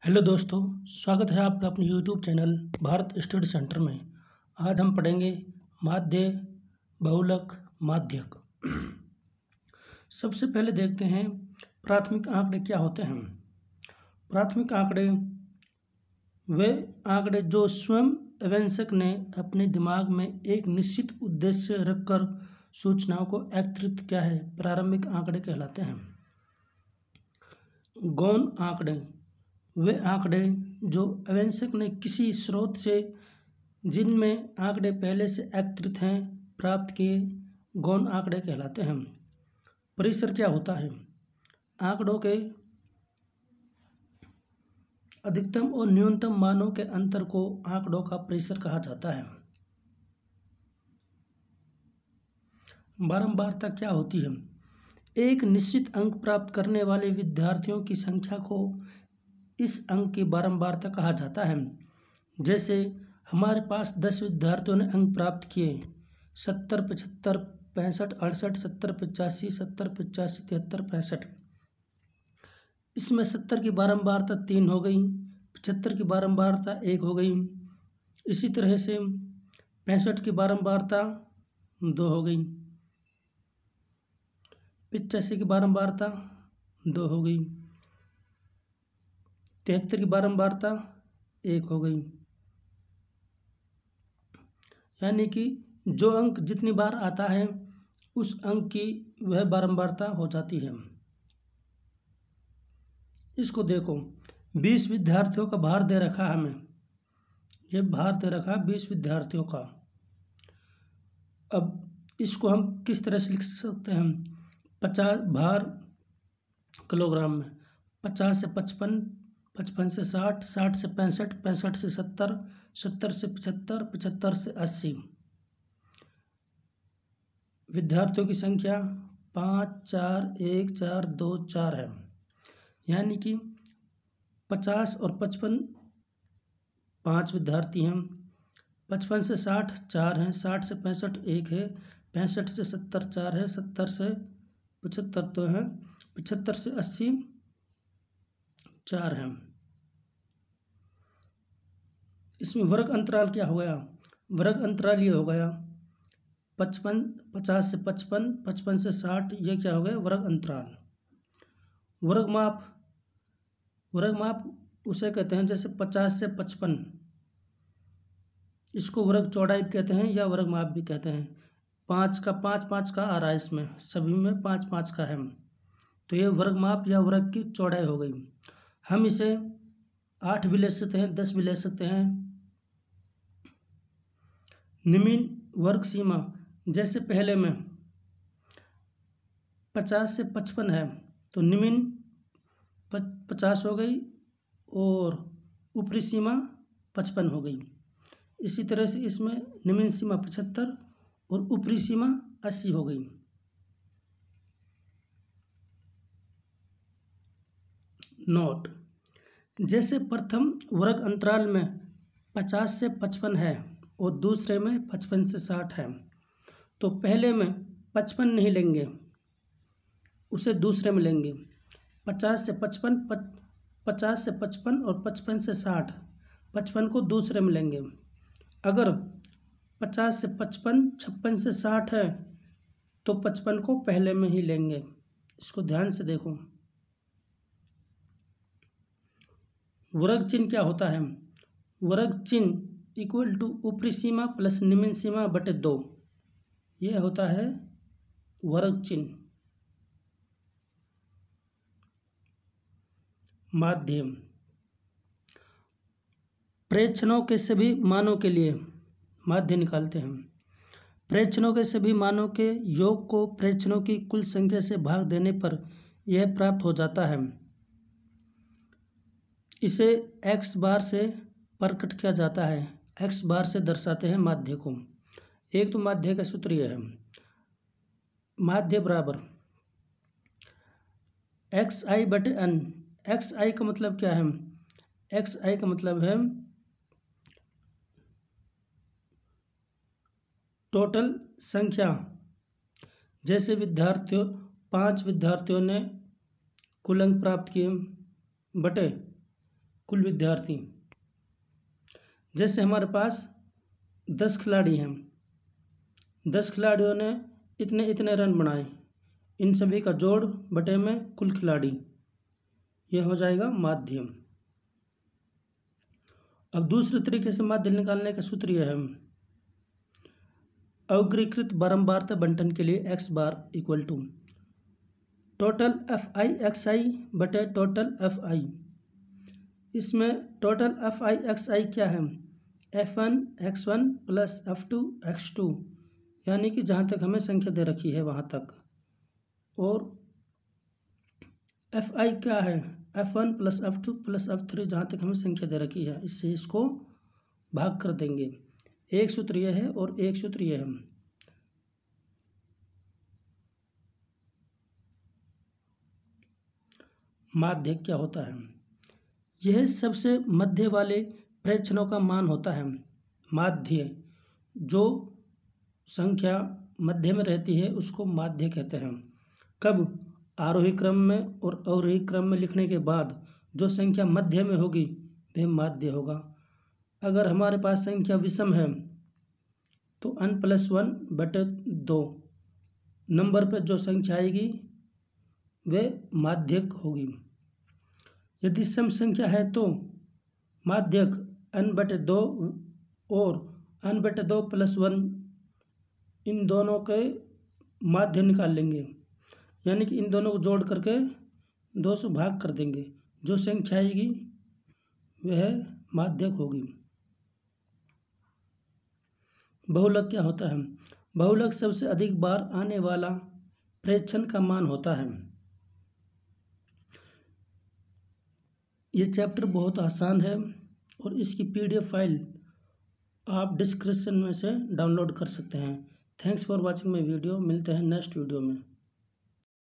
Hello दोस्तों, स्वागत है आपका अपने YouTube channel Bharat study centre में। आज हम पढ़ेंगे माध्य, बहुलक, माध्यक। सबसे पहले देखते हैं प्राथमिक आंकड़े क्या होते हैं। प्राथमिक आंकड़े वे आंकड़े जो स्वयं अवंशक ने अपने दिमाग में एक निश्चित उद्देश्य रखकर सूचनाओं को एकत्रित किया है, प्रारंभिक आंकड़े कहलाते हैं। गौण आंकड़े वे आंकड़े जो अवंशक ने किसी स्रोत से, जिनमें आंकड़े पहले से एकत्रित हैं, प्राप्त किए, गौण आंकड़े कहलाते हैं। परिसर क्या होता है? आंकड़ों के अधिकतम और न्यूनतम मानों के अंतर को आंकड़ों का परिसर कहा जाता है। बारंबारता क्या होती है? एक निश्चित अंक प्राप्त करने वाले विद्यार्थियों की संख्या को इस अंक की बारंबारता कहा जाता है। जैसे हमारे पास 10 विद्यार्थियों ने अंक प्राप्त किए 70, 75, 65, 68, 70, 85, 70, 85, 73, 65। इसमें 70 की बारंबारता 3 हो गई, 75 की बारंबारता 1 हो गई। इसी तरह से 65 की बारंबारता 2 हो गई, 85 की बारंबारता 2 हो गई, 73 की बारंबारता 1 हो गई। यानी कि जो अंक जितनी बार आता है उस अंक की वह बारंबारता हो जाती है। इसको देखो, 20 विद्यार्थियों का भार दे रखा है हमें। ये भार दे रखा है 20 विद्यार्थियों का। अब इसको हम किस तरह से लिख सकते हैं? 50 भार किलोग्राम में, 50 से 55, 55 से 60, 60 से 65, 65 से 70, 70 से 75, 75 से 80। विद्यार्थियों की संख्या 5, 4, 1, 4, 2, 4 है। यानी कि 50 और 55 5 विद्यार्थी हैं, 55 से 60 4 हैं, 60 से 65 1 है, 65 से 70 4 है, 70 से 75 2 हैं, 75 से 80 4 हैं। इसमें वर्ग अंतराल क्या हो गया? वर्ग अंतराल ये हो गया 55, 50 से 55, 55 से 60, ये क्या हो गया? वर्ग अंतराल। वर्ग माप उसे कहते हैं जैसे 50 से 55, इसको वर्ग चौड़ाई कहते हैं या वर्ग माप भी कहते हैं। 5 का 5 5 का आ रहा है, इसमें सभी में 5 5 का है, तो ये वर्ग माप या वर्ग की चौड़ाई हो गई। हम इसे 8 भी ले सकते हैं, 10 भी ले सकते हैं। निम्न वर्ग सीमा, जैसे पहले में 50 से 55 है तो निम्न 50 हो गई और ऊपरी सीमा 55 हो गई। इसी तरह से इसमें निम्न सीमा 75 और ऊपरी सीमा 80 हो गई। नोट, जैसे प्रथम वर्ग अंतराल में 50 से 55 है और दूसरे में 55 से 60 है, तो पहले में 55 नहीं लेंगे, उसे दूसरे में लेंगे। 50 से 55, 50 से 55 और 55 से 60, 55 को दूसरे में लेंगे। अगर 50 से 55, 56 से 60 है तो 55 को पहले में ही लेंगे। इसको ध्यान से देखो। वर्ग चिन्ह क्या होता है? वर्ग चिन्ह इक्वल टू ऊपरी सीमा प्लस निम्न सीमा बटे 2, यह होता है वर्ग चिन्ह। माध्यम, प्रेक्षणों के सभी मानों के लिए माध्य निकालते हैं। प्रेक्षणों के सभी मानों के योग को प्रेक्षणों की कुल संख्या से भाग देने पर यह प्राप्त हो जाता है। इसे x बार से प्रकट किया जाता है, x बार से दर्शाते हैं माध्य को। एक तो माध्य का सूत्र यह है, माध्य बराबर xi बटे n। xi का मतलब क्या है? xi का मतलब है टोटल संख्या। जैसे 5 विद्यार्थियों ने कुल अंक प्राप्त किए बटे कुल विद्यार्थी। जैसे हमारे पास 10 खिलाड़ी हैं, 10 खिलाड़ियों ने इतने इतने रन बनाए, इन सभी का जोड़ बटे में कुल खिलाड़ी, यह हो जाएगा माध्य। अब दूसरे तरीके से माध्य निकालने का सूत्र यह है, अवर्गीकृत बारंबारता बंटन के लिए x bar equal to total FI/XI बटे टोटल FI। इसमें टोटल FI/XI क्या है, F1/X1 प्लस F2/X2, यानी कि जहाँ तक हमें संख्या दे रखी है वहाँ तक, और FI क्या है, F1 plus F2 plus F3, जहाँ तक हमें संख्या दे रखी है। इससे इसको भाग कर देंगे। एक सूत्र यह है और एक सूत्र यह है। माध्य क्या होता है, यह सबसे मध्य वाले प्रेक्षणों का मान होता है। माध्य, जो संख्या मध्य में रहती है उसको माध्य कहते हैं। कब, आरोही क्रम में और अवरोही क्रम में लिखने के बाद जो संख्या मध्य में होगी वह माध्य होगा। अगर हमारे पास संख्या विषम है तो n+1 बटे 2 नंबर पर जो संख्या आएगी वह माध्यक होगी। यदि सम संख्या है तो माध्यक n/2 और n/2 + 1, इन दोनों के माध्य निकाल लेंगे, यानी कि इन दोनों को जोड़ करके 2 से भाग कर देंगे। जो संख्या आएगी वह माध्यक होगी। बहुलक क्या होता है, बहुलक सबसे अधिक बार आने वाला प्रेक्षण का मान होता है। ये चैप्टर बहुत आसान है और इसकी PDF फाइल आप डिस्क्रिप्शन में से डाउनलोड कर सकते हैं। Thanks for watching my video. मिलते हैं नेक्स्ट वीडियो में।